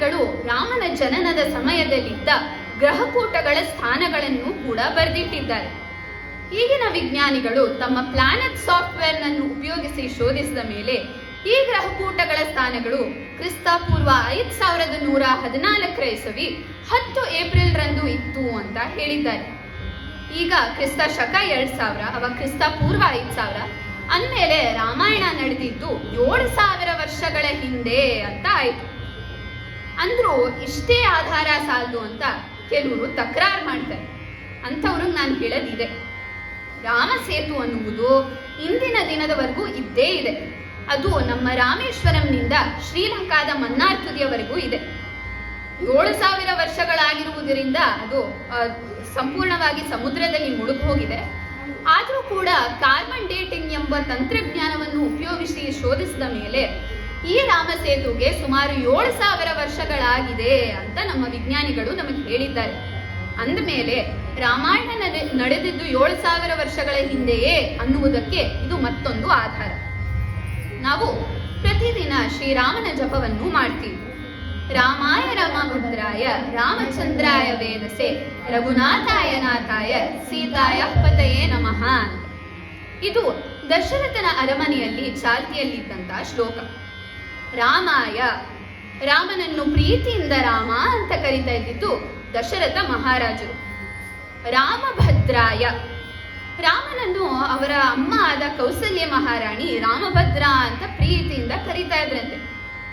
ವಿಜ್ಞಾನಿಗಳು ರಾಮನ ಜನನದ ಸಮಯದಲ್ಲಿದ್ದ ಗ್ರಹಕೂಟಗಳ ಸ್ಥಾನಗಳನ್ನು ಕೂಡ ಬರೆದಿಟ್ಟಿದ್ದಾರೆ. ಈಗಿನ ವಿಜ್ಞಾನಿಗಳು ತಮ್ಮ ಪ್ಲಾನೆಟ್ ಸಾಫ್ಟ್ವೇರ್ನನ್ನು ಉಪಯೋಗಿಸಿ ಶೋಧಿಸಿದ ಮೇಲೆ ಈ ಗ್ರಹಕೂಟಗಳ ಸ್ಥಾನಗಳು ಕ್ರಿಸ್ತಪೂರ್ವ 5114 ಇಸವಿ 10 ಏಪ್ರಿಲ್ ಇತ್ತು ಅಂತ ಹೇಳಿದ್ದಾರೆ. ಈಗ ಕ್ರಿಸ್ತ ಶಕ 2000 ಅವ ಕ್ರಿಸ್ತಪೂರ್ವ 5000 ಅಂದಮೇಲೆ ರಾಮಾಯಣ ನಡೆದಿದ್ದು 7000 ವರ್ಷಗಳ ಹಿಂದೆ ಅಂತ ಆಯ್ತು. ಅಂದ್ರೂ ಇಷ್ಟೇ ಆಧಾರ ಸಾಲದು ಅಂತ ಕೆಲವರು ತಕರಾರು ಮಾಡ್ತಾರೆ. ಅಂಥವ್ರಿಗೆ ನಾನು ಹೇಳೋದಿದೆ, ರಾಮ ಸೇತು ಅನ್ನುವುದು ಇಂದಿನ ದಿನದವರೆಗೂ ಇದ್ದೇ ಇದೆ. ಅದು ನಮ್ಮ ರಾಮೇಶ್ವರಂನಿಂದ ಶ್ರೀಲಂಕಾದ ಮನ್ನಾರ್ ತುದಿಯವರೆಗೂ ಇದೆ. 7000 ವರ್ಷಗಳಾಗಿರುವುದರಿಂದ ಅದು ಸಂಪೂರ್ಣವಾಗಿ ಸಮುದ್ರದಲ್ಲಿ ಮುಳುಗಿ ಹೋಗಿದೆ. ಆದರೂ ಕೂಡ ಕಾರ್ಬನ್ ಡೇಟಿಂಗ್ ಎಂಬ ತಂತ್ರಜ್ಞಾನವನ್ನು ಉಪಯೋಗಿಸಿ ಶೋಧಿಸಿದ ಮೇಲೆ ಈ ರಾಮ ಸೇತುಗೆ ಸುಮಾರು 7000 ವರ್ಷಗಳಾಗಿದೆ ಅಂತ ನಮ್ಮ ವಿಜ್ಞಾನಿಗಳು ನಮಗೆ ಹೇಳಿದ್ದಾರೆ. ಅಂದಮೇಲೆ ರಾಮಾಯಣ ನಡೆದಿದ್ದು 7000 ವರ್ಷಗಳ ಹಿಂದೆಯೇ ಅನ್ನುವುದಕ್ಕೆ ಇದು ಮತ್ತೊಂದು ಆಧಾರ. ನಾವು ಪ್ರತಿದಿನ ಶ್ರೀರಾಮನ ಜಪವನ್ನು ಮಾಡ್ತೀವಿ. ರಾಮಾಯ ರಾಮಭದ್ರಾಯ ರಾಮಚಂದ್ರಾಯ ವೇದಸೆ ರಘುನಾಥಾಯ ನಾಥಾಯ ಸೀತಾಯ ಪತಯೇ ನಮಃ. ಇದು ದಶರಥನ ಅರಮನೆಯಲ್ಲಿ ಚಾಲ್ತಿಯಲ್ಲಿದ್ದಂತಹ ಶ್ಲೋಕ. ರಾಮಾಯ, ರಾಮನನ್ನು ಪ್ರೀತಿಯಿಂದ ರಾಮ ಅಂತ ಕರೀತಾ ಇದ್ದಿದ್ದು ದಶರಥ ಮಹಾರಾಜರು. ರಾಮಭದ್ರಾಯ, ರಾಮನನ್ನು ಅವರ ಅಮ್ಮ ಆದ ಕೌಸಲ್ಯ ಮಹಾರಾಣಿ ರಾಮಭದ್ರ ಅಂತ ಪ್ರೀತಿಯಿಂದ ಕರೀತಾ ಇದ್ರಂತೆ.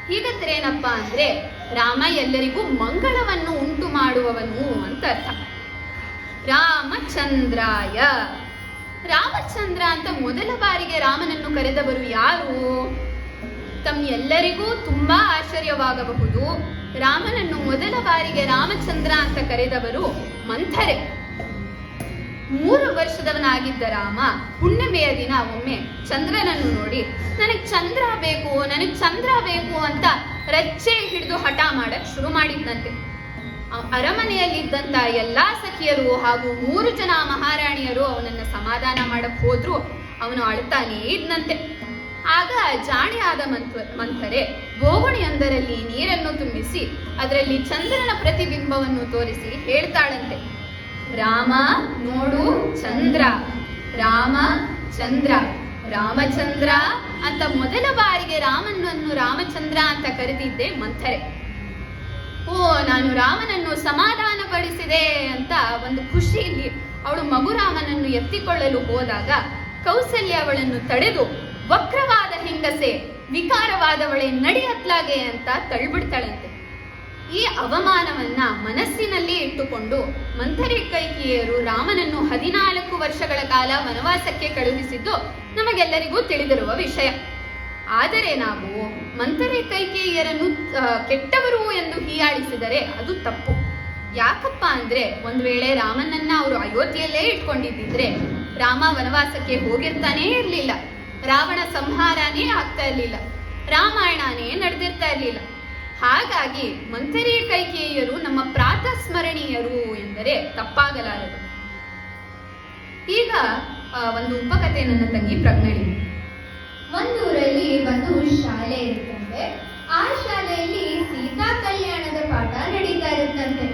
ಹೀಗಂದ್ರೆ ಏನಪ್ಪ ಅಂದ್ರೆ ರಾಮ ಎಲ್ಲರಿಗೂ ಮಂಗಳವನ್ನು ಉಂಟು ಮಾಡುವವನು ಅಂತ ಅರ್ಥ. ರಾಮಚಂದ್ರಾಯ, ರಾಮಚಂದ್ರ ಅಂತ ಮೊದಲ ಬಾರಿಗೆ ರಾಮನನ್ನು ಕರೆದವರು ಯಾರು? ತಮ್ಮೆಲ್ಲರಿಗೂ ತುಂಬಾ ಆಶ್ಚರ್ಯವಾಗಬಹುದು. ರಾಮನನ್ನು ಮೊದಲ ಬಾರಿಗೆ ರಾಮಚಂದ್ರ ಅಂತ ಕರೆದವರು ಮಂಥರೆ. 3 ವರ್ಷದವನಾಗಿದ್ದ ರಾಮ ಹುಣ್ಣಿಮೆಯ ದಿನ ಒಮ್ಮೆ ಚಂದ್ರನನ್ನು ನೋಡಿ ನನಗೆ ಚಂದ್ರ ಬೇಕು ಅಂತ ರಚ್ಚೆ ಹಿಡಿದು ಹಠ ಮಾಡಕ್ ಶುರು ಮಾಡಿದ್ದಂತೆ. ಅರಮನೆಯಲ್ಲಿದ್ದಂತ ಎಲ್ಲಾ ಸಖಿಯರು ಹಾಗೂ 3 ಜನ ಮಹಾರಾಣಿಯರು ಅವನನ್ನ ಸಮಾಧಾನ ಮಾಡಕ್ ಹೋದ್ರು. ಅವನು ಅಳ್ತಾನೇ ಇದ್ನಂತೆ. ಆಗ ಜಾಣಿಯಾದ ಮಂಥರೆ ಬೋಗುಣಿಯೊಂದರಲ್ಲಿ ನೀರನ್ನು ತುಂಬಿಸಿ ಅದರಲ್ಲಿ ಚಂದ್ರನ ಪ್ರತಿಬಿಂಬವನ್ನು ತೋರಿಸಿ ಹೇಳ್ತಾಳಂತೆ, ರಾಮ ನೋಡು ಚಂದ್ರ, ರಾಮ ಚಂದ್ರ, ರಾಮಚಂದ್ರ ಅಂತ ಮೊದಲ ಬಾರಿಗೆ ರಾಮನನ್ನು ರಾಮಚಂದ್ರ ಅಂತ ಕರೆದಿದ್ದೆ ಮಂಥರೆ. ನಾನು ರಾಮನನ್ನು ಸಮಾಧಾನ ಪಡಿಸಿದೆ ಅಂತ ಒಂದು ಖುಷಿಯಲ್ಲಿ ಅವಳು ಮಗು ರಾಮನನ್ನು ಎತ್ತಿಕೊಳ್ಳಲು ಹೋದಾಗ ಕೌಸಲ್ಯ ಅವಳನ್ನು ತಡೆದು ವಕ್ರವಾದ ಹೆಂಗಸೆ, ವಿಕಾರವಾದವಳೆ, ನಡಿಯತ್ಲಾಗೆ ಅಂತ ತಳ್ಬಿಡ್ತಾಳಂತೆ. ಈ ಅವಮಾನವನ್ನ ಮನಸ್ಸಿನಲ್ಲಿ ಇಟ್ಟುಕೊಂಡು ಮಂಥರೆ ಕೈಕೇಯಿಯರು ರಾಮನನ್ನು 14 ವರ್ಷಗಳ ಕಾಲ ವನವಾಸಕ್ಕೆ ಕಳುಹಿಸಿದ್ದು ನಮಗೆಲ್ಲರಿಗೂ ತಿಳಿದಿರುವ ವಿಷಯ. ಆದರೆ ನಾವು ಮಂಥರೆ ಕೈಕೇಯಿಯರನ್ನು ಕೆಟ್ಟವರು ಎಂದು ಹೀಯಾಳಿಸಿದರೆ ಅದು ತಪ್ಪು. ಯಾಕಪ್ಪ ಅಂದ್ರೆ ಒಂದ್ ವೇಳೆ ರಾಮನನ್ನ ಅವರು ಅಯೋಧ್ಯೆಯಲ್ಲೇ ಇಟ್ಕೊಂಡಿದ್ದಿದ್ರೆ ರಾಮ ವನವಾಸಕ್ಕೆ ಹೋಗಿರ್ತಾನೇ ಇರ್ಲಿಲ್ಲ, ರಾವಣ ಸಂಹಾರನೇ ಆಗ್ತಾ ಇರ್ಲಿಲ್ಲ, ರಾಮಾಯಣನೇ ನಡೆದಿರ್ತಾ ಇರ್ಲಿಲ್ಲ. ಹಾಗಾಗಿ ಮಂಥರೆ ಕೈಕೇಯಿಯರು ನಮ್ಮ ಪ್ರಾತಸ್ಮರಣೀಯರು ಎಂದರೆ ತಪ್ಪಾಗಲಾರದು. ಈಗ ಒಂದು ಉಪಕಥೆ ನನ್ನ ತಂಗಿ ಪ್ರಜ್ಞಳಿ. ಒಂದೂರಲ್ಲಿ ಒಂದು ಶಾಲೆ ಇರುತ್ತಂತೆ. ಆ ಶಾಲೆಯಲ್ಲಿ ಸೀತಾ ಕಲ್ಯಾಣದ ಪಾಠ ನಡೀತಾ ಇರುತ್ತಂತೆ.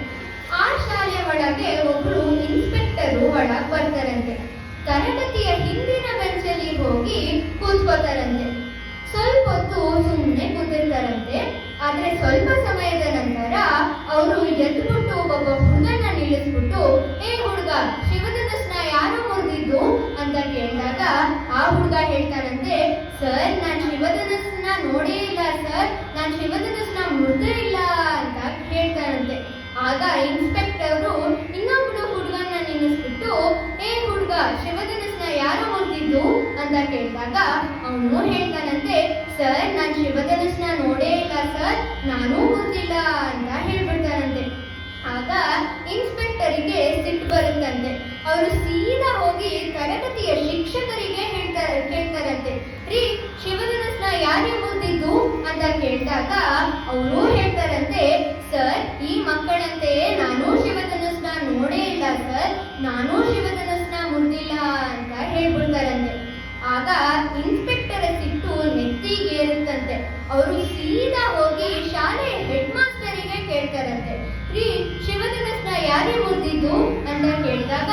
ಆ ಶಾಲೆ ಒಳಗೆ ಒಬ್ರು ಇನ್ಸ್ಪೆಕ್ಟರು ಒಳಗ್ ಬರ್ತಾರಂತೆ. ತರಗತಿಯ ಹಿಂದಿನ ಬೆಂಚಲ್ಲಿ ಹೋಗಿ ಕೂತ್ಕೋತಾರಂತೆ. ಸ್ವಲ್ಪ ಹೊತ್ತು ಸುಮ್ಮನೆ ಕೂತಿರ್ತಾರಂತೆ. ಆದ್ರೆ ಸ್ವಲ್ಪ ಸಮಯದ ನಂತರ ಅವರು ಎದ್ಬಿಟ್ಟು ಒಬ್ಬ ಹುಡುಗನ ನಿಲ್ಲಿಸ್ಬಿಟ್ಟು, ಏ ಹುಡುಗ, ಶಿವಧನುಸ್ನ ಯಾರು ಮುರಿದಿದ್ದು ಅಂತ ಕೇಳಿದಾಗ ಆ ಹುಡುಗ ಹೇಳ್ತಾರಂತೆ, ಸರ್, ನಾನ್ ಶಿವಧನುಸ್ನ ನೋಡೇ ಇಲ್ಲ ಸರ್, ನಾನ್ ಶಿವಧನುಸ್ನ ಮುರಿದೇ ಇಲ್ಲ ಅಂತ ಹೇಳ್ತಾರಂತೆ. ಆಗ ಇನ್ಸ್ಪೆಕ್ಟರು ಇನ್ನೊಬ್ಳು ಹುಡುಗನ ನಿಲ್ಲಿಸ್ಬಿಟ್ಟು, ಏ ಹುಡುಗ, ಶಿವಧನುಸ್ನ ಯಾರು ಮುರಿದಿದ್ದು ಅಂತ ಕೇಳಿದಾಗ ಅವನು ಹೇಳ್ತಾನಂತೆ, ಸರ್, ನಾನ್ ಶಿವಧನುಸ್ನ ನೋಡೇ ಇಲ್ಲ ಸರ್, ನಾನೂ ಮುರಿದಿಲ್ಲ ಅಂತ ಹೇಳ್ಬಿಡ್ತಾರಂತೆ. ಆಗ ಇನ್ಸ್ಪೆಕ್ಟರಿಗೆ ಸಿಟ್ಟು ಬರುತ್ತಂತೆ. ಅವರು ಸೀದಾ ಹೋಗಿ ತರಗತಿಯ ಶಿಕ್ಷಕರಿಗೆ ಕೇಳ್ತಾರಂತೆ, ರೀ, ಶಿವಧನುಸ್ನ ಯಾರೇ ಮುರಿದಿದ್ದು ಅಂತ ಕೇಳಿದಾಗ ಅವರು ಹೇಳ್ತಾರಂತೆ, ಸರ್, ಈ ಮಕ್ಕಳಂತೆಯೇ ನಾನು ಶಿವಧನುಸ್ನ ನೋಡೇ ಇಲ್ಲ ಸರ್, ನಾನೂ ಶಿವಧನುಸ್ನ ಮುರಿದಿಲ್ಲ ಅಂತ ಹೇಳ್ಬಿಡ್ತಾರಂತೆ. ಆಗ ಇನ್ಸ್ಪೆಕ್ಟರ್ ಸಿಟ್ಟು ನೆತ್ತಿಗೇರುತ್ತಂತೆ. ಅವರು ಸೀದಾ ಹೋಗಿ ಶಾಲೆಯ ಹೆಡ್ ಮಾಸ್ಟರಿಗೆ ಯಾರೇ ಮುರಿದಿದ್ದು ಅಂತ ಕೇಳಿದಾಗ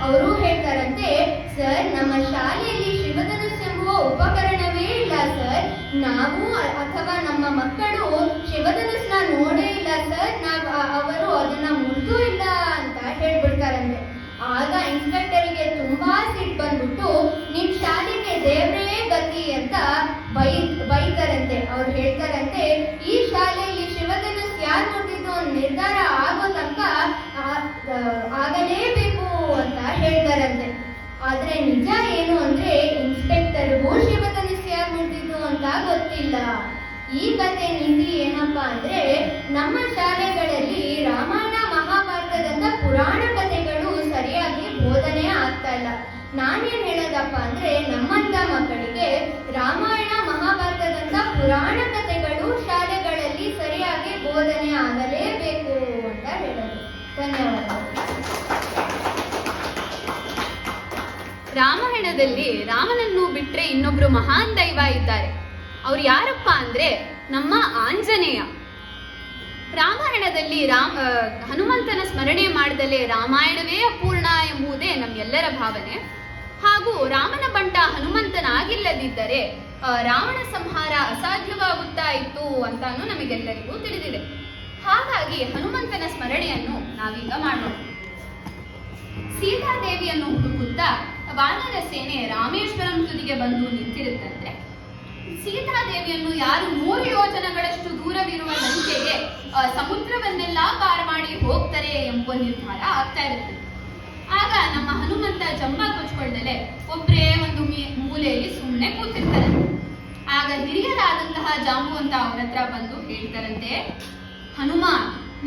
ಅವರು ಹೇಳ್ತಾರಂತೆ, ಸರ್ ನಮ್ಮ ಶಾಲೆಯಲ್ಲಿ ಶಿವಧನುಸ್ ಎಂಬುವ ಉಪಕರಣವೇ ಇಲ್ಲ ಸರ್, ನಾವು ಅಥವಾ ನಮ್ಮ ಮಕ್ಕಳು ಶಿವಧನುಸ್ನ ನೋಡೇ ಇಲ್ಲ ಸರ್, ಅವರು ಅದನ್ನ ಮುರಿದೂ ಇಲ್ಲ ಅಂತ ಹೇಳ್ಬಿಡ್ತಾರಂತೆ. ಆಗ ಇನ್ಸ್ಪೆಕ್ಟರ್ಗೆ ತುಂಬಾ ಸಿಟ್ಟು ಬಂದ್ಬಿಟ್ಟು ನಿಮ್ ಶಾಲೆಗೆ ದೇವ್ರೇ ಗತಿ ಅಂತ ಬೈತಾರಂತೆ. ಅವ್ರು ಹೇಳ್ತಾರಂತೆ, ಈ ಶಾಲೆಯಲ್ಲಿ ಶಿವಧನುಸ್ ಯಾರು ಮುರಿದಿದ್ದು ನಿರ್ಧಾರ ಆಗೋ ತನಕ ಆಗಲೇಬೇಕು ಅಂತ ಹೇಳ್ತಾರಂತೆ. ಆದ್ರೆ ನಿಜ ಏನು ಅಂದ್ರೆ ಇನ್ಸ್ಪೆಕ್ಟರ್ಗೂ ಶಿವಧನುಸ್ ಯಾರು ಮುರಿದಿದ್ದು ಅಂತ ಗೊತ್ತಿಲ್ಲ. ಈ ಕಥೆ ನೀತಿ ಏನಪ್ಪಾ ಅಂದ್ರೆ, ನಮ್ಮ ಶಾಲೆಗಳಲ್ಲಿ ರಾಮಾಯಣ ಮಹಾಭಾರತದಂತ ಪುರಾಣ ಕಥೆಗಳು ಸರಿಯಾಗಿ ಬೋಧನೆ ಆಗ್ತಾ ಇಲ್ಲ. ನಾನೇನ್ ಹೇಳೋದಪ್ಪ ಅಂದ್ರೆ, ನಮ್ಮಂತ ಮಕ್ಕಳಿಗೆ ರಾಮಾಯಣ ಮಹಾಭಾರತದಂತ ಪುರಾಣ ಕಥೆಗಳು ಶಾಲೆಗಳಲ್ಲಿ ಸರಿಯಾಗಿ ಬೋಧನೆ ಆಗಲೇಬೇಕು ಅಂತ ಹೇಳೋದು. ಧನ್ಯವಾದ. ರಾಮಾಯಣದಲ್ಲಿ ರಾಮನನ್ನು ಬಿಟ್ರೆ ಇನ್ನೊಬ್ರು ಮಹಾನ್ ದೈವ ಇದ್ದಾರೆ. ಅವ್ರು ಯಾರಪ್ಪ ಅಂದ್ರೆ ನಮ್ಮ ಆಂಜನೇಯ. ರಾಮಾಯಣದಲ್ಲಿ ಹನುಮಂತನ ಸ್ಮರಣೆ ಮಾಡದಲೇ ರಾಮಾಯಣವೇ ಅಪೂರ್ಣ ಎಂಬುದೇ ನಮ್ಮೆಲ್ಲರ ಭಾವನೆ. ಹಾಗೂ ರಾಮನ ಬಂಟ ಹನುಮಂತನಾಗಿಲ್ಲದಿದ್ದರೆ ರಾವಣ ಸಂಹಾರ ಅಸಾಧ್ಯವಾಗುತ್ತಾ ಇತ್ತು ಅಂತಾನು ನಮಗೆಲ್ಲರಿಗೂ ತಿಳಿದಿದೆ. ಹಾಗಾಗಿ ಹನುಮಂತನ ಸ್ಮರಣೆಯನ್ನು ನಾವೀಗ ಮಾಡೋಣ. ಸೀತಾದೇವಿಯನ್ನು ಹುಡುಕುತ್ತಾ ವಾನರ ಸೇನೆ ರಾಮೇಶ್ವರಂ ತುದಿಗೆ ಬಂದು ನಿಂತಿರುತ್ತಂತೆ. ಸೀತಾದೇವಿಯನ್ನು ಯಾರು 100 ಯೋಜನಗಳಷ್ಟು ದೂರವಿರುವ ಲಂಕೆಗೆ ಸಮುದ್ರವನ್ನೆಲ್ಲ ಪಾರು ಮಾಡಿ ಹೋಗ್ತಾರೆ ಎಂಬ ನಿರ್ಧಾರ ಆಗ್ತಾ ಇರುತ್ತೆ. ಆಗ ನಮ್ಮ ಹನುಮಂತ ಜಂಬ ಕೊಚ್ಕೊಳ್ದಲೆ ಒಬ್ಬರೇ ಒಂದು ಮೂಲೆಯಲ್ಲಿ ಸುಮ್ಮನೆ ಕೂತಿರ್ತಾರೆ. ಆಗ ಹಿರಿಯರಾದಂತಹ ಜಾಂಬುವಂತ ಅವರ ಹತ್ರ ಬಂದು ಹೇಳ್ತಾರಂತೆ, ಹನುಮ,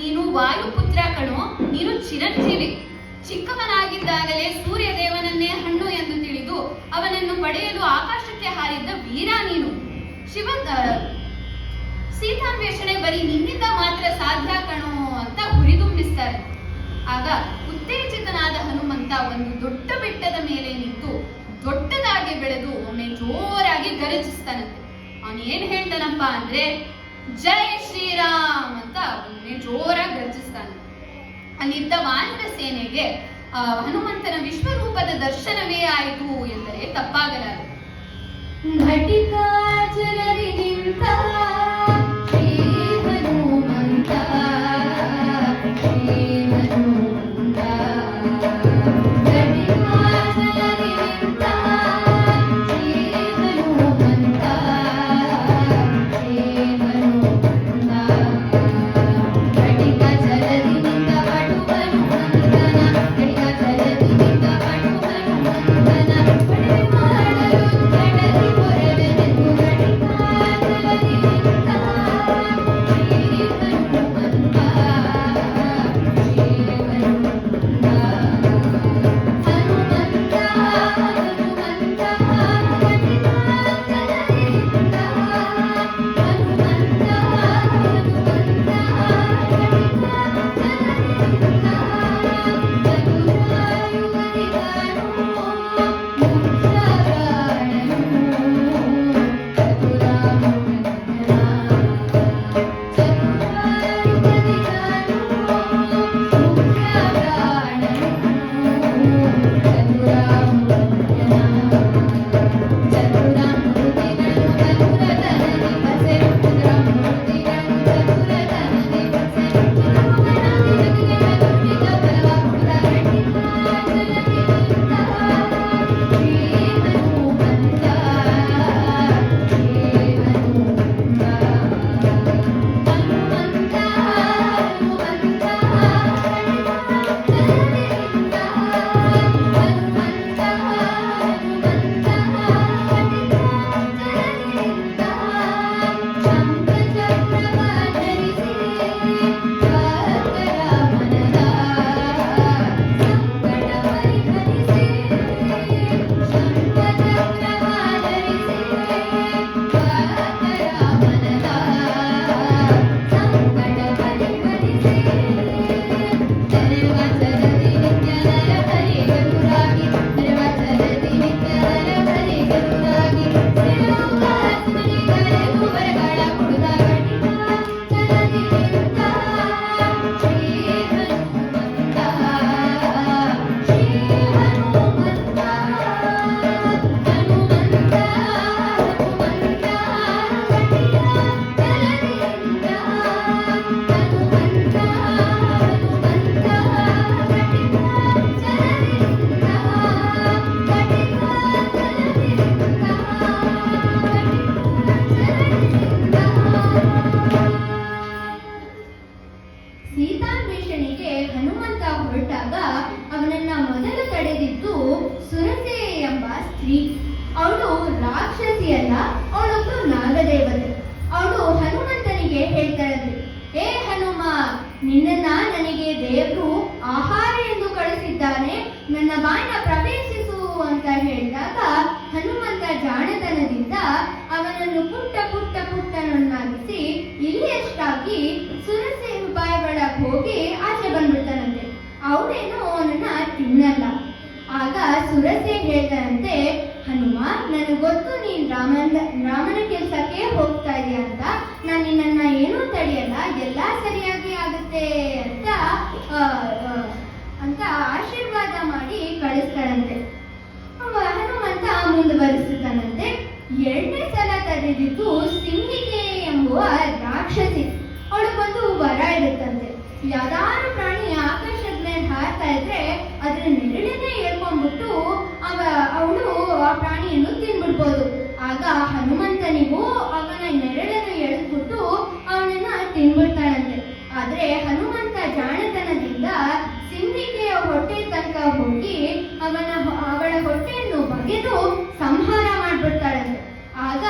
ನೀನು ವಾಯುಪುತ್ರ ಕಣೋ, ನೀನು ಚಿರಂಜೀವಿ. ಚಿಕ್ಕವನಾಗಿದ್ದಾಗಲೇ ಸೂರ್ಯದೇವನನ್ನೇ ಹಣ್ಣು ಎಂದು ತಿಳಿದು ಅವನನ್ನು ಪಡೆಯಲು ಆಕಾಶಕ್ಕೆ ಹಾರಿದ್ದ ವೀರ ನೀನು. ಸೀತಾನ್ವೇಷಣೆ ಬರೀ ನಿನ್ನಿಂದ ಮಾತ್ರ ಸಾಧ್ಯ ಕಣೋ ಅಂತ ಹುರಿದುಂಬಿಸ್ತಾರೆ. ಆಗ ಉತ್ತೇಜಿತನಾದ ಹನುಮಂತ ಒಂದು ದೊಡ್ಡ ಬೆಟ್ಟದ ಮೇಲೆ ನಿಂತು ದೊಡ್ಡದಾಗಿ ಬೆಳೆದು ಒಮ್ಮೆ ಜೋರಾಗಿ ಗರಜಿಸ್ತಾನಂತೆ. ಅವನು ಏನ್ ಹೇಳ್ತಾನಪ್ಪ ಅಂದ್ರೆ, ಜೈ ಶ್ರೀರಾಮ್ ಅಂತ ಒಮ್ಮೆ ಜೋರಾಗಿ ಗರ್ಜಿಸ್ತಾನೆ. ಅಲ್ಲಿದ್ದ ವಾನರ ಸೇನೆಗೆ ಹನುಮಂತನ ವಿಶ್ವರೂಪದ ದರ್ಶನವೇ ಆಯಿತು ಎಂದರೆ ತಪ್ಪಾಗಲಾರದು. ಘಟಿಕಾಚಲರಿ ನಿಂತ ಶ್ರೀ ಹನುಮಂತ, ಶ್ರೀ ಹನುಮಂತ, ಘಟಿಕಾಚಲರಿ ನಿಂತ ಶ್ರೀ ಹನುಮಂತ, ಶ್ರೀ ಹನುಮಂತ, ಘಟಿಕ ಚಲರಿ ನಿಂತ ಬಡು ಹನುಮಂತನ, ಘಟಿಕ ಚಲರಿ ನಿಂತ ಬಡು ಹನುಮಂತನ, ಪಡೆ ಮಾಡಲು ಜಡರಿ ಪೊರೆವೆನೆಂದು ಘಟಿಕಾಚಲರಿ ಸೀತಾನ್ವೇಷಣೆಗೆ ಹನುಮಂತ ಹೊರಟಾಗ ಅವನನ್ನ ಮೊದಲು ತಡೆದಿದ್ದು ಸುರಸೆ ಎಂಬ ಸ್ತ್ರೀ. ಅವಳು ರಾಕ್ಷಸಿಯಲ್ಲ, ಅವಳೊಬ್ಬಳು ನಾಗದೇವತೆ. ಅವಳು ಹನುಮಂತನಿಗೆ ಹೇಳ್ತಾಳಂತೆ, ಏ ಹನುಮ, ನಿನ್ನನ್ನ ನನಗೆ ದೇವರು ಆಹಾರ ಎಂದು ಕಳಿಸಿದ್ದಾನೆ, ನನ್ನ ಬಾಯಿನ ಪ್ರವೇಶಿಸು ಅಂತ ಹೇಳಿದಾಗ ಹನುಮಂತ ಜಾಣತನದಿಂದ ಅವನನ್ನು ಪುಟ್ಟನನ್ನಾಗಿಸಿ ಇಲಿಯಷ್ಟಾಗಿ ಸುರಸೆ ಬಾಯಿಗಳ ಹೋಗಿ ಆಚೆ ಬಂದ್ಬಿಡ್ತಾನಂತೆ. ಅವನೇನು ಅವನನ್ನ ತಿನ್ನಲ್ಲ. ಆಗ ಸುರಸೆ ಹೇಳ್ತಾನಂತೆ, ಹನುಮ, ನನಗೆ ಗೊತ್ತು ನೀನ್ ರಾಮನ ಕೆಲಸಕ್ಕೆ ಹೋಗ್ತಾ ಇದೀಯ ಅಂತ, ನಾನು ನಿನ್ನನ್ನ ಏನೂ ತಡೆಯಲ್ಲ, ಎಲ್ಲ ಸರಿಯಾಗಿ ಆಗುತ್ತೆ ಅಂತ ಆಶೀರ್ವಾದ ಮಾಡಿ ಕಳಿಸ್ತಾಳಂತೆ. ಹನುಮಂತ ಮುಂದುವರಿಸುತ್ತಾನಂತೆ. 2ನೇ ಸಲ ತಡೆದಿದ್ದು ಸಿಂಹಿಕೆ ಎಂಬುವ ರಾಕ್ಷಸಿ. ಅವಳಿಗೊಂದು ವರ ಇರುತ್ತಂತೆ, ಯಾವ್ದಾದ್ರು ಪ್ರಾಣಿ ಆಕಾಶದ ಮೇಲೆ ಹಾರ್ತಾ ಇದ್ರೆ ಅದ್ರ ನೆರಳನ್ನೇ ಹೇಳ್ಕೊಂಡ್ಬಿಟ್ಟು ಅವಳು ಆ ಪ್ರಾಣಿಯನ್ನು ತಿನ್ಬಿಡ್ಬೋದು. ಆಗ ಹನುಮಂತನಿಗೂ ಅವನ ನೆರಳನ್ನು ಎಳೆದ್ಬಿಟ್ಟು ಅವನನ್ನ ತಿನ್ಬಿಡ್ತಾಳಂತೆ. ಆದ್ರೆ ಹನುಮಂತ ಜಾಣತನದಿಂದ ಸಿಂಹಿಕೆಯ ಹೊಟ್ಟೆ ತನಕ ಹೋಗಿ ಅವಳ ಹೊಟ್ಟೆಯನ್ನು ಬಗೆದು ಸಂಹಾರ ಮಾಡ್ಬಿಡ್ತಾಳಂತೆ. ಆಗ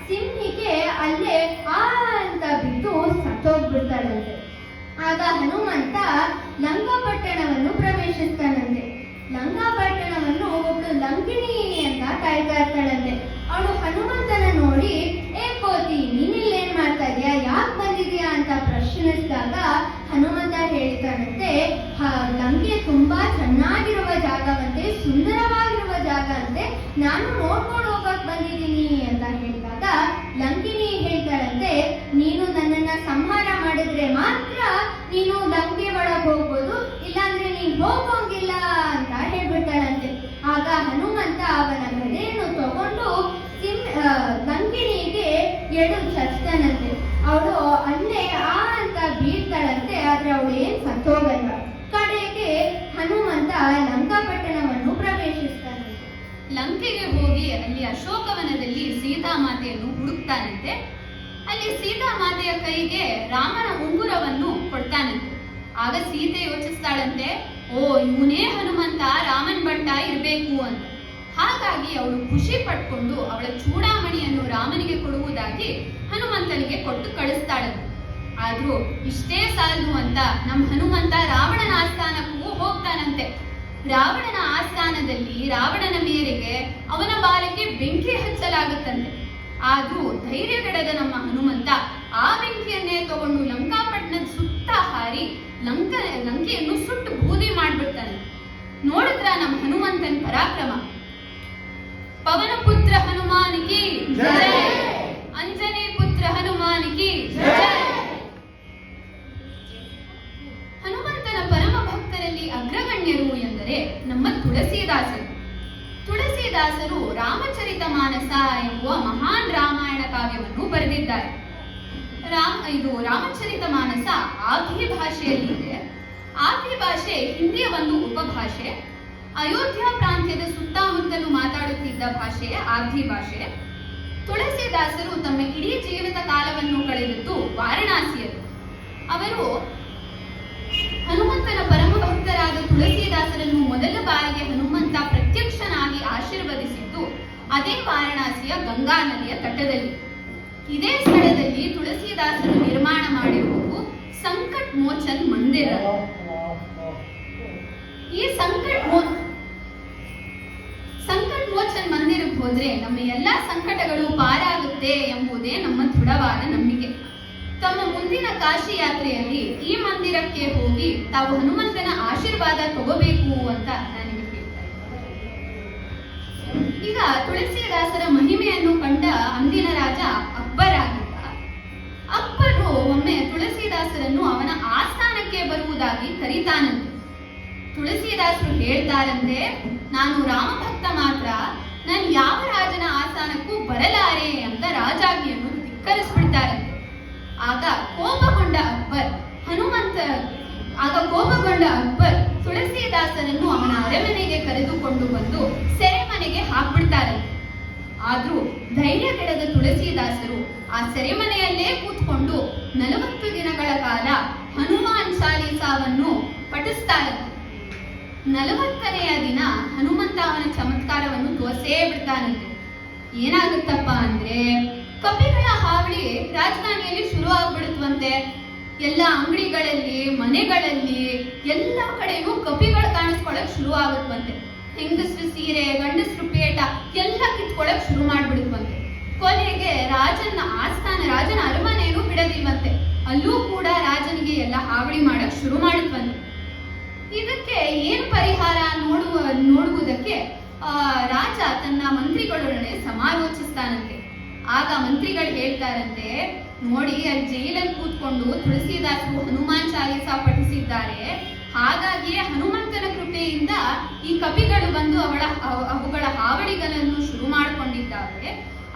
ಸಿಂಹಿಕೆ ಅಲ್ಲೇ ಅಂತ ಬಿದ್ದು ಸತ್ತೋಗ್ಬಿಡ್ತಾಳಂತೆ. ಆಗ ಹನುಮಂತ ಲಂಕಾಪಟ್ಟಣವನ್ನು ಪ್ರವೇಶಿಸ್ತಾನಂತೆ. ಲಂಕಾಪಟ್ಟಣವನ್ನು ಒಬ್ಬಳು ಲಂಕಿಣಿ ಅಂತ ಕಾಯ್ತಾ ಇರ್ತಾಳಂತೆ. ಅವಳು ಹನುಮಂತನ ನೋಡಿ, ಏ ಕೋತಿ, ನೀನಿಲ್ಲೇನ್ ಮಾಡ್ತಾ ಇದೀಯಾ, ಯಾಕೆ ಬಂದಿದ್ಯಾ ಅಂತ ಪ್ರಶ್ನಿಸಿದಾಗ ಹನುಮಂತ ಹೇಳ್ತಾನಂತೆ, ಲಂಕೆ ತುಂಬಾ ಚೆನ್ನಾಗಿರುವ ಜಾಗವಂತೆ, ಸುಂದರವಾಗಿರುವ ಜಾಗ ಅಂತೆ, ನಾನು ನೋಡ್ಕೊಂಡು ಹೋಗಕ್ ಬಂದಿದ್ದೀನಿ ಅಂತ ಹೇಳಿದಾಗ ಲಂಕಿಣಿ ಹೇಳ್ತಾಳಂತೆ, ನೀನು ನನ್ನನ್ನ ಸಂಹಾರ ಮಾಡಿದ್ರೆ ಮಾತ್ರ ನೀನು ಲಂಕೆ ಒಳಗೆ ಹೋಗ್ಬೋದು, ಇಲ್ಲಾಂದ್ರೆ ನೀನ್ ಹೋಗೋಂಗಿಲ್ಲ ಅಂತ ಹೇಳ್ಬಿಡ್ತಾಳಂತೆ. ಆಗ ಹನುಮಂತ ಅವನ ಗದೆಯನ್ನು ತಗೊಂಡು ಲಂಕಿಣಿಗೆ ಚಚ್ತಾನಂತೆ. ಅವಳು ಅಲ್ಲೇ ಅಂತ ಬೀಳ್ತಾಳಂತೆ. ಆದ್ರೆ ಅವಳು ಏನ್ ಸತ್ತೋಗಲ್ಲ. ಕಡೆಗೆ ಹನುಮಂತ ಲಂಕಾಪಟ್ಟಣವನ್ನು ಪ್ರವೇಶಿಸ್ತಾನಂತೆ. ಲಂಕೆಗೆ ಹೋಗಿ ಅಲ್ಲಿ ಅಶೋಕವನದಲ್ಲಿ ಸೀತಾಮಾತೆಯನ್ನು ಹುಡುಕ್ತಾನಂತೆ. ಅಲ್ಲಿ ಸೀತಾಮಾತೆಯ ಕೈಗೆ ರಾಮನ ಉಂಗುರವನ್ನು ಕೊಡ್ತಾನಂತೆ. ಆಗ ಸೀತೆ ಯೋಚಿಸ್ತಾಳಂತೆ, ಓ, ಇವನೇ ಹನುಮಂತ ರಾಮನ್ ಬಂಟ ಇರ್ಬೇಕು ಅಂತ. ಹಾಗಾಗಿ ಅವಳು ಖುಷಿ ಪಟ್ಕೊಂಡು ಅವಳ ಚೂಡಾಮಣಿಯನ್ನು ರಾಮನಿಗೆ ಕೊಡುವುದಾಗಿ ಹನುಮಂತನಿಗೆ ಕೊಟ್ಟು ಕಳಿಸ್ತಾಳಂತೆ. ಆದ್ರೂ ಇಷ್ಟೇ ಸಾಲದು ಅಂತ ನಮ್ಮ ಹನುಮಂತ ರಾವಣನ ಆಸ್ಥಾನಕ್ಕೂ ಹೋಗ್ತಾನಂತೆ. ರಾವಣನ ಆಸ್ಥಾನದಲ್ಲಿ ರಾವಣನ ಮೇರೆಗೆ ಅವನ ಬಾಲಕ್ಕೆ ಬೆಂಕಿ ಹಚ್ಚಲಾಗುತ್ತಂತೆ. ಆದ್ರೂ ಧೈರ್ಯಗೆಡದ ನಮ್ಮ ಹನುಮಂತ ಆ ಬೆಂಕಿಯನ್ನೇ ತಗೊಂಡು ಲಂಕಾಪಟ್ಟಣದ ಸುತ್ತ ಹಾರಿ ಲಂಕೆಯನ್ನು ಸುಟ್ಟು ಬೂದಿ ಮಾಡ್ಬಿಡ್ತಾನೆ. ನೋಡಿದ್ರ ನಮ್ಮ ಹನುಮಂತನ ಪರಾಕ್ರಮ. ಪವನ ಪುತ್ರ ಹನುಮಾನಿಗೆ ಜಯ, ಅಂಜನಿ ಪುತ್ರ ಹನುಮಾನಿಗೆ ಜಯ. ಹನುಮಂತನ ಪರಮ ಭಕ್ತರಲ್ಲಿ ಅಗ್ರಗಣ್ಯರು ಎಂದರೆ ನಮ್ಮ ತುಳಸಿದಾಸರು. ತುಳಸಿದಾಸರು ರಾಮಚರಿತ ಮಾನಸ ಎಂಬುವ ಮಹಾನ್ ರಾಮಾಯಣ ಕಾವ್ಯವನ್ನು ಬರೆದಿದ್ದಾರೆ. ಇದು ರಾಮಚರಿತ ಮಾನಸ ಆದಿ ಭಾಷೆಯಲ್ಲಿದೆ. ಆದಿ ಭಾಷೆ ಹಿಂದಿಯ ಒಂದು ಉಪಭಾಷೆ. ಅಯೋಧ್ಯ ಪ್ರಾಂತ್ಯದ ಸುತ್ತಮುತ್ತಲು ಮಾತಾಡುತ್ತಿದ್ದ ಭಾಷೆ ಆದಿ ಭಾಷೆ. ತುಳಸಿದಾಸರು ತಮ್ಮ ಇಡೀ ಜೀವಿತ ಕಾಲವನ್ನು ಕಳೆದಿದ್ದು ವಾರಣಾಸಿಯಲ್ಲಿ. ಅವರು ಹನುಮಂತನ ಪರಮ ಭಕ್ತರಾದ ತುಳಸಿದಾಸರನ್ನು ಮೊದಲ ಬಾರಿಗೆ ಹನುಮಂತ ಪ್ರತ್ಯಕ್ಷನಾಗಿ ಆಶೀರ್ವದಿಸಿದ್ದು ಅದೇ ವಾರಣಾಸಿಯ ಗಂಗಾ ನದಿಯ ತಟದಲ್ಲಿ. ಇದೇ ಸ್ಥಳದಲ್ಲಿ ತುಳಸಿದಾಸರು ನಿರ್ಮಾಣ ಮಾಡಿರುವುದು ಸಂಕಟ್ ಮೋಚನ್ ಮಂದಿರ. ಈ ಸಂಕಟ್ ಮೋಚನ್ ಮಂದಿರಕ್ಕೆ ಹೋದ್ರೆ ನಮ್ಮ ಎಲ್ಲಾ ಸಂಕಟಗಳು ಪಾರಾಗುತ್ತೆ ಎಂಬುದೇ ನಮ್ಮ ದೃಢವಾದ ನಂಬಿಕೆ. ತಮ್ಮ ಮುಂದಿನ ಕಾಶಿ ಯಾತ್ರೆಯಲ್ಲಿ ಈ ಮಂದಿರಕ್ಕೆ ಹೋಗಿ ತಾವು ಹನುಮಂತನ ಆಶೀರ್ವಾದ ತಗೋಬೇಕು ಅಂತ ನನಗೆ ಹೇಳ್ತಾರೆ. ಈಗ ತುಳಸಿದಾಸರ ಮಹಿಮೆಯನ್ನು ಕಂಡ ಅಂದಿನ ರಾಜ ಅಕ್ಬರ್ ಆಗಿದ್ದ. ಅಕ್ಬರು ಒಮ್ಮೆ ತುಳಸಿದಾಸರನ್ನು ಅವನ ಆಸ್ಥಾನಕ್ಕೆ ಬರುವುದಾಗಿ ಕರೀತಾನಂತೆ. ತುಳಸಿದಾಸರು ಹೇಳ್ತಾರಂತೆ, ನಾನು ರಾಮಭಕ್ತ ಮಾತ್ರ, ನಾನು ಯಾವ ರಾಜನ ಆಸ್ಥಾನಕ್ಕೂ ಬರಲಾರೆ ಅಂತ ರಾಜಾಜ್ಞೆಯನ್ನು ಧಿಕ್ಕರಿಸ್ಬಿಡ್ತಾರಂತೆ. ಆಗ ಕೋಪಗೊಂಡ ಅಕ್ಬರ್ ತುಳಸಿದಾಸರನ್ನು ಅವನ ಅರಮನೆಗೆ ಕರೆದುಕೊಂಡು ಬಂದು ಸೆರೆಮನೆಗೆ ಹಾಕ್ಬಿಡ್ತಾರಂತೆ. ಆದ್ರೂ ಧೈರ್ಯಗೆಡದ ತುಳಸಿದಾಸರು ಆ ಸೆರೆಮನೆಯಲ್ಲೇ ಕೂತ್ಕೊಂಡು 40 ದಿನಗಳ ಕಾಲ ಹನುಮಾನ್ ಚಾಲೀಸಾವನ್ನು ಪಠಿಸ್ತಾರಂತೆ. 40ನೆಯ ದಿನ ಹನುಮಂತ ಅವನ ಚಮತ್ಕಾರವನ್ನು ತೋರಿಸೇ ಬಿಡ್ತಾನಂತೆ. ಏನಾಗುತ್ತಪ್ಪ ಅಂದ್ರೆ ಕಪಿಗಳ ಹಾವಳಿ ರಾಜಧಾನಿಯಲ್ಲಿ ಶುರು ಆಗ್ಬಿಡುತ್ತವಂತೆ. ಎಲ್ಲ ಅಂಗಡಿಗಳಲ್ಲಿ, ಮನೆಗಳಲ್ಲಿ, ಎಲ್ಲ ಕಡೆಯೂ ಕಪಿಗಳು ಕಾಣಿಸ್ಕೊಳಕ್ ಶುರು ಆಗುತ್ತವಂತೆ. ಹೆಂಗಸರು ಸೀರೆ, ಗಂಡಸರು ಪೇಟ ಎಲ್ಲ ಕಿತ್ಕೊಳಕ್ ಶುರು ಮಾಡ್ಬಿಡುತ್ತವಂತೆ. ಕೊನೆಗೆ ರಾಜನ ಅರಮನೆಯನ್ನು ಬಿಡದಿಲ್ವಂತೆ. ಅಲ್ಲೂ ಕೂಡ ರಾಜನಿಗೆ ಎಲ್ಲ ಹಾವಳಿ ಮಾಡಕ್ ಶುರು ಮಾಡುತ್ತವಂತೆ. ಇದಕ್ಕೆ ಏನು ಪರಿಹಾರ ನೋಡುವುದಕ್ಕೆ ರಾಜ ತನ್ನ ಮಂತ್ರಿಗಳೊಡನೆ ಸಮಾಲೋಚಿಸ್ತಾನಂತೆ. ಆಗ ಮಂತ್ರಿಗಳು ಹೇಳ್ತಾರಂತೆ, ನೋಡಿ, ಅಲ್ಲಿ ಜೈಲಲ್ಲಿ ಕೂತ್ಕೊಂಡು ತುಳಸಿದಾಸರು ಹನುಮಾನ್ ಚಾಲೀಸ ಪಠಿಸಿದ್ದಾರೆ. ಹಾಗಾಗಿಯೇ ಹನುಮಂತನ ಕೃಪೆಯಿಂದ ಈ ಕಪಿಗಳು ಬಂದು ಅವುಗಳ ಹಾವಳಿಗಳನ್ನು ಶುರು ಮಾಡಿಕೊಂಡಿದ್ದಾರೆ.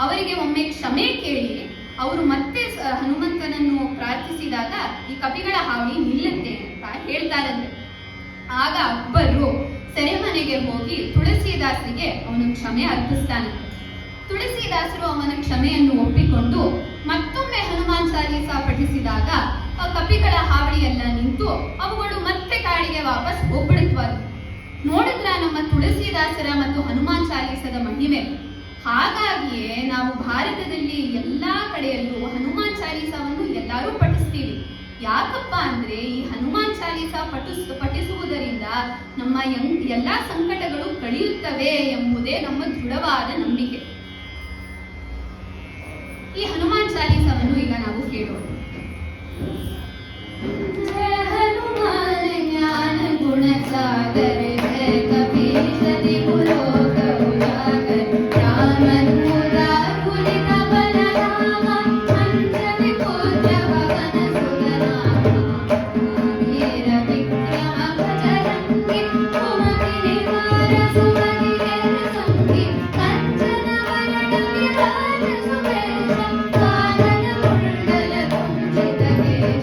ಅವರಿಗೆ ಒಮ್ಮೆ ಕ್ಷಮೆ ಕೇಳಿ ಅವರು ಮತ್ತೆ ಹನುಮಂತನನ್ನು ಪ್ರಾರ್ಥಿಸಿದಾಗ ಈ ಕಪಿಗಳ ಹಾವಳಿ ನಿಲ್ಲುತ್ತೆ ಅಂತ ಹೇಳ್ತಾರಂತೆ. ಆಗ ಅಕ್ಬರು ಸೆರೆಮನೆಗೆ ಹೋಗಿ ತುಳಸಿದಾಸರಿಗೆ ಅವನು ಕ್ಷಮೆ ಅರ್ಪಿಸ್ತಾನಂತೆ. ತುಳಸಿದಾಸರು ಅವನ ಕ್ಷಮೆಯನ್ನು ಒಪ್ಪಿಕೊಂಡು ಮತ್ತೊಮ್ಮೆ ಹನುಮಾನ್ ಚಾಲೀಸ ಪಠಿಸಿದಾಗ ಕಪಿಗಳ ಹಾವಳಿ ಎಲ್ಲ ನಿಂತು ಅವುಗಳು ಮತ್ತೆ ಕಾಡಿಗೆ ವಾಪಸ್ ಹೋಗ್ಬಿಡುತ್ತವರು. ನೋಡಿದ್ರ ನಮ್ಮ ತುಳಸಿದಾಸರ ಮತ್ತು ಹನುಮಾನ್ ಚಾಲೀಸದ ಮಹಿಮೆ. ಹಾಗಾಗಿಯೇ ನಾವು ಭಾರತದಲ್ಲಿ ಎಲ್ಲಾ ಕಡೆಯಲ್ಲೂ ಹನುಮಾನ್ ಚಾಲೀಸವನ್ನು ಎಲ್ಲರೂ ಪಠಿಸ್ತೀವಿ. ಯಾಕಪ್ಪ ಅಂದ್ರೆ ಈ ಹನುಮಾನ್ ಚಾಲೀಸ ಪಠಿಸುವುದರಿಂದ ನಮ್ಮ ಎಲ್ಲಾ ಸಂಕಟಗಳು ಕಳೆಯುತ್ತವೆ ಎಂಬುದೇ ನಮ್ಮ ದೃಢವಾದ ನಂಬಿಕೆ. ಈ ಹನುಮಾನ್ ಚಾಲೀಸವನ್ನು ಈಗ ನಾವು ಕೇಳೋಣ. ಹನುಮಾನ ಜ್ಞಾನ ಗುಣ ಸಾಗರ ಕಪೀಶದಿ ಪುರೋಗ ಉಜಾಗರ ರಾಮನ್ ಮುರಾ ಕುಲಿತ ಬಲರಾಮ ಮಂತ್ರದಿ ಪುತ್ರ ಭವನ ಸುಧನಾಮ ವೀರ ವಿಕ್ರಮ ಭಜರಂಗಿ ಕುಮತಿ ನಿವಾರ ಸುಮತಿ ಸಂಗಿ ಕಂಚನ ವರಣ ವಿರಾಜ ಸುವೇಶ ಕಾನನ ಕುಂಡಲ ಕುಂಚಿತ ಕೇಶ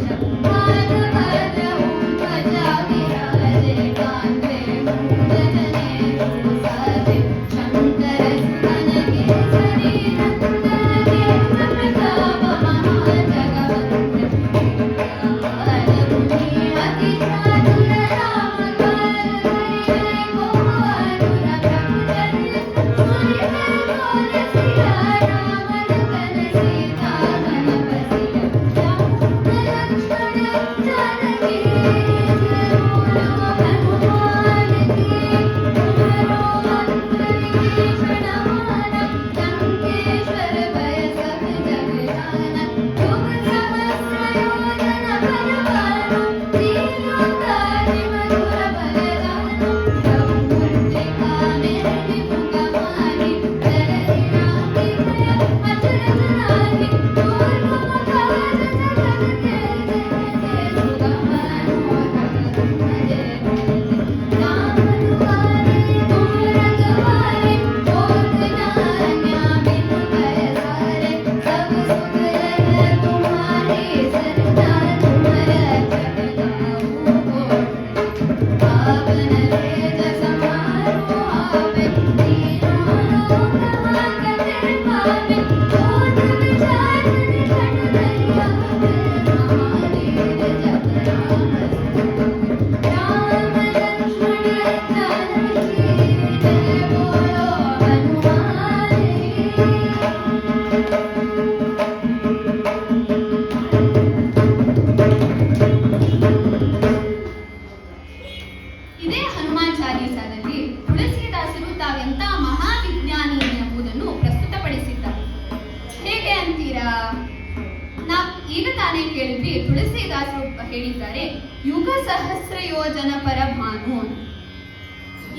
ತುಳಸಿದಾಸರು ಹೇಳಿದ್ದಾರೆ, ಯುಗ ಸಹಸ್ರ ಯೋಜನ ಪರಭಾನು.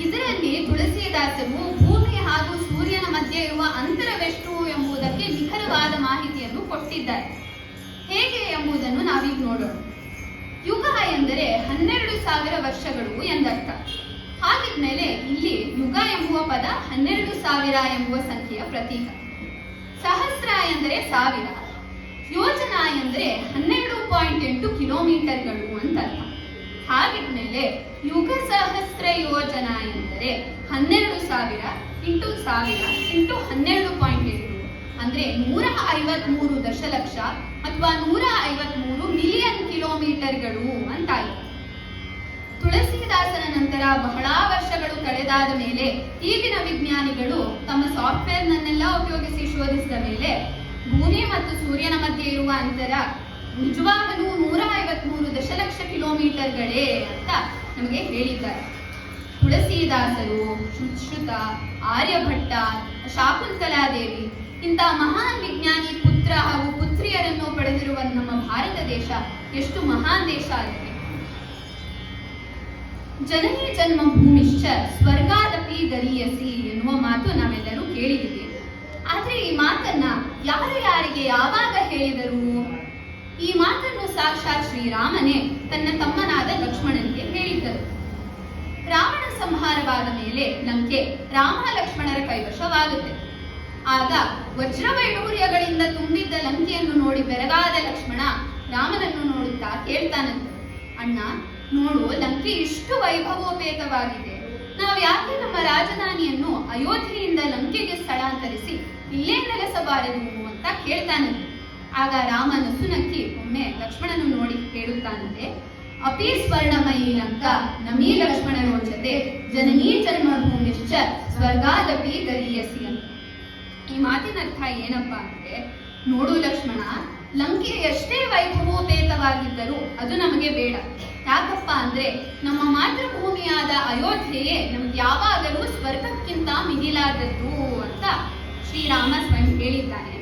ಇದರಲ್ಲಿ ತುಳಸಿದಾಸರು ಭೂಮಿ ಹಾಗೂ ಸೂರ್ಯನ ಮಧ್ಯೆ ಇರುವ ಅಂತರವೆಷ್ಟು ಎಂಬುದಕ್ಕೆ ನಿಖರವಾದ ಮಾಹಿತಿಯನ್ನು ಕೊಟ್ಟಿದ್ದಾರೆ. ಹೇಗೆ ಎಂಬುದನ್ನು ನಾವೀಗ ನೋಡೋಣ. ಯುಗ ಎಂದರೆ 12,000 ವರ್ಷಗಳು ಎಂದರ್ಥ. ಹಾಗಿದ್ಮೇಲೆ ಇಲ್ಲಿ ಯುಗ ಎಂಬುವ ಪದ 12,000 ಎಂಬುವ ಸಂಖ್ಯೆಯ ಪ್ರತೀಕ. ಸಹಸ್ರ ಎಂದರೆ 1000, ಯೋಜನ ಎಂದರೆ 12.8 ಕಿಲೋಮೀಟರ್ಗಳು ಅಂತ ಅರ್ಥ. ಹಾಗಿದ್ಮೇಲೆ ಯುಗ ಸಹಸ್ರ ಯೋಜನ ಎಂದರೆ 12,000 ಇಂಟು 1000 ಇಂಟು 12.8 ಅಂದ್ರೆ 153 ದಶಲಕ್ಷ ಅಥವಾ 153 ಮಿಲಿಯನ್ ಕಿಲೋಮೀಟರ್ಗಳು ಅಂತಾಯಿತು. ತುಳಸಿದಾಸನ ನಂತರ ಬಹಳ ವರ್ಷಗಳು ಕಳೆದಾದ ಮೇಲೆ ಈಗಿನ ವಿಜ್ಞಾನಿಗಳು ತಮ್ಮ ಸಾಫ್ಟ್ವೇರ್ನನ್ನೆಲ್ಲ ಉಪಯೋಗಿಸಿ ಶೋಧಿಸಿದ ಮೇಲೆ ಭೂಮಿ ಮತ್ತು ಸೂರ್ಯನ ಮಧ್ಯೆ ಇರುವ ಅಂತರ ನಿಜವಾಗಲೂ 153 ದಶಲಕ್ಷ ಕಿಲೋಮೀಟರ್ಗಳೇ ಅಂತ ನಮಗೆ ಹೇಳಿದ್ದಾರೆ. ತುಳಸಿದಾಸರು, ಸುಶ್ರುತ, ಆರ್ಯಭಟ್ಟ, ಶಾಕುಂತಲಾದೇವಿ ಇಂತಹ ಮಹಾನ್ ವಿಜ್ಞಾನಿ ಪುತ್ರ ಹಾಗೂ ಪುತ್ರಿಯರನ್ನು ಪಡೆದಿರುವ ನಮ್ಮ ಭಾರತ ದೇಶ ಎಷ್ಟು ಮಹಾನ್ ದೇಶ ಆಗಿದೆ. ಜನನಿ ಜನ್ಮ ಭೂಮಿಶ್ಚ ಸ್ವರ್ಗಾದಪಿ ಗರೀಯಸಿ ಎನ್ನುವ ಮಾತು ನಾವೆಲ್ಲರೂ ಕೇಳಿದ್ದೀವಿ. ಆದ್ರೆ ಈ ಮಾತನ್ನ ಯಾರು ಯಾರಿಗೆ ಯಾವಾಗ ಹೇಳಿದರು? ಈ ಮಾತನ್ನು ಸಾಕ್ಷಾತ್ ಶ್ರೀರಾಮನೇ ತನ್ನ ತಮ್ಮನಾದ ಲಕ್ಷ್ಮಣನಿಗೆ ಹೇಳಿದ್ದರು. ರಾವಣ ಸಂಹಾರವಾದ ಮೇಲೆ ಲಂಕೆ ರಾಮ ಲಕ್ಷ್ಮಣರ ಕೈವಶವಾಗುತ್ತೆ. ಆಗ ವಜ್ರವೈಡೂರ್ಯಗಳಿಂದ ತುಂಬಿದ್ದ ಲಂಕೆಯನ್ನು ನೋಡಿ ಬೆರಗಾದ ಲಕ್ಷ್ಮಣ ರಾಮನನ್ನು ನೋಡುತ್ತಾ ಕೇಳ್ತಾನಂತೆ, ಅಣ್ಣ ನೋಡು, ಲಂಕೆ ಇಷ್ಟು ವೈಭವೋಪೇತವಾಗಿದೆ, ನಾವು ಯಾಕೆ ನಮ್ಮ ರಾಜಧಾನಿಯನ್ನು ಅಯೋಧ್ಯೆಯಿಂದ ಲಂಕೆಗೆ ಸ್ಥಳಾಂತರಿಸಿ ಇಲ್ಲೇ ನೆಲೆಸಬಾರದು ಅಂತ ಕೇಳ್ತಾನಂತೆ. ಆಗ ರಾಮ ನಸುನಕ್ಕಿ ಒಮ್ಮೆ ಲಕ್ಷ್ಮಣನು ನೋಡಿ ಹೇಳುತ್ತಾನಂತೆ, ಅಪಿ ಸ್ವರ್ಣಮಯಿ ಲಂಕಾ ನಮೀ ಲಕ್ಷ್ಮಣ ರೋಚತೆ ಜನನೀ ಜನ್ಮಭೂಮಿಶ್ಚ ಸ್ವರ್ಗಾದಪಿ ಗರೀಯಸಿ ಅಂತ. ಈ ಮಾತಿನ ಅರ್ಥ ಏನಪ್ಪಾ ಅಂದ್ರೆ, ನೋಡು ಲಕ್ಷ್ಮಣ, ಲಂಕೆ ಎಷ್ಟೇ ವೈಭವೋಪೇತವಾಗಿದ್ದರೂ ಅದು ನಮಗೆ ಬೇಡ. ಯಾಕಪ್ಪ ಅಂದ್ರೆ ನಮ್ಮ ಮಾತೃಭೂಮಿಯಾದ ಅಯೋಧ್ಯೆಯೇ ನಮ್ಗೆ ಯಾವಾಗಲೂ ಸ್ವರ್ಗಕ್ಕಿಂತ ಮಿಗಿಲಾದದ್ದು ಅಂತ ಶ್ರೀರಾಮ ಸ್ವಯಂ ಹೇಳಿದ್ದಾನೆ.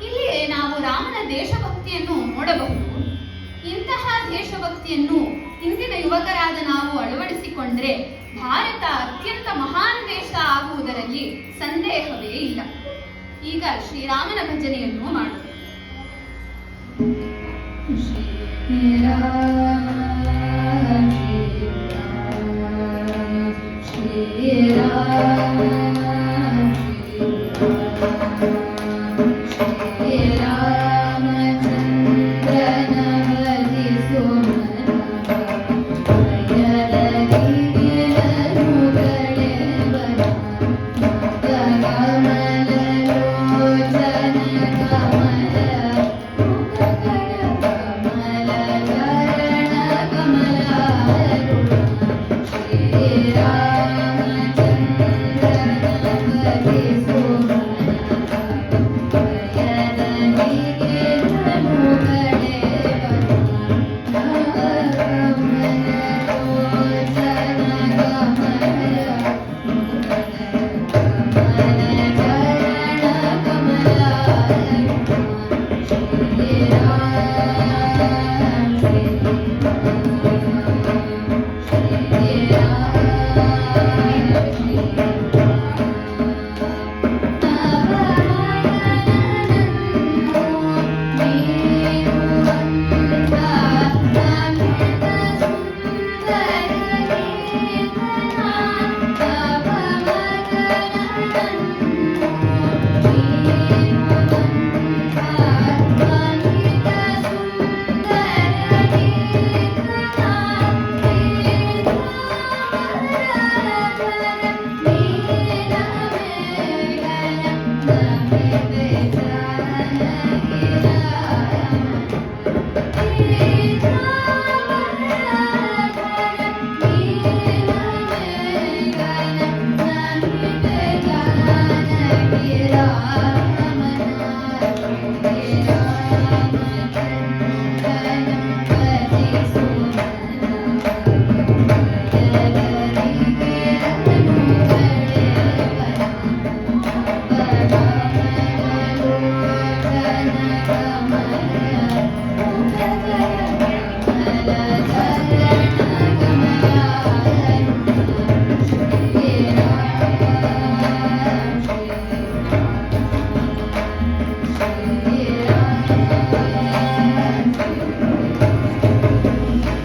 ಇಲ್ಲಿ ನಾವು ರಾಮನ ದೇಶಭಕ್ತಿಯನ್ನು ನೋಡಬಹುದು. ಇಂತಹ ದೇಶಭಕ್ತಿಯನ್ನು ಇಂದಿನ ಯುವಕರಾದ ನಾವು ಅಳವಡಿಸಿಕೊಂಡ್ರೆ ಭಾರತ ಅತ್ಯಂತ ಮಹಾನ್ ದೇಶ ಆಗುವುದರಲ್ಲಿ ಸಂದೇಹವೇ ಇಲ್ಲ. ಈಗ ಶ್ರೀರಾಮನ ಭಜನೆಯನ್ನು ಮಾಡೋಣ.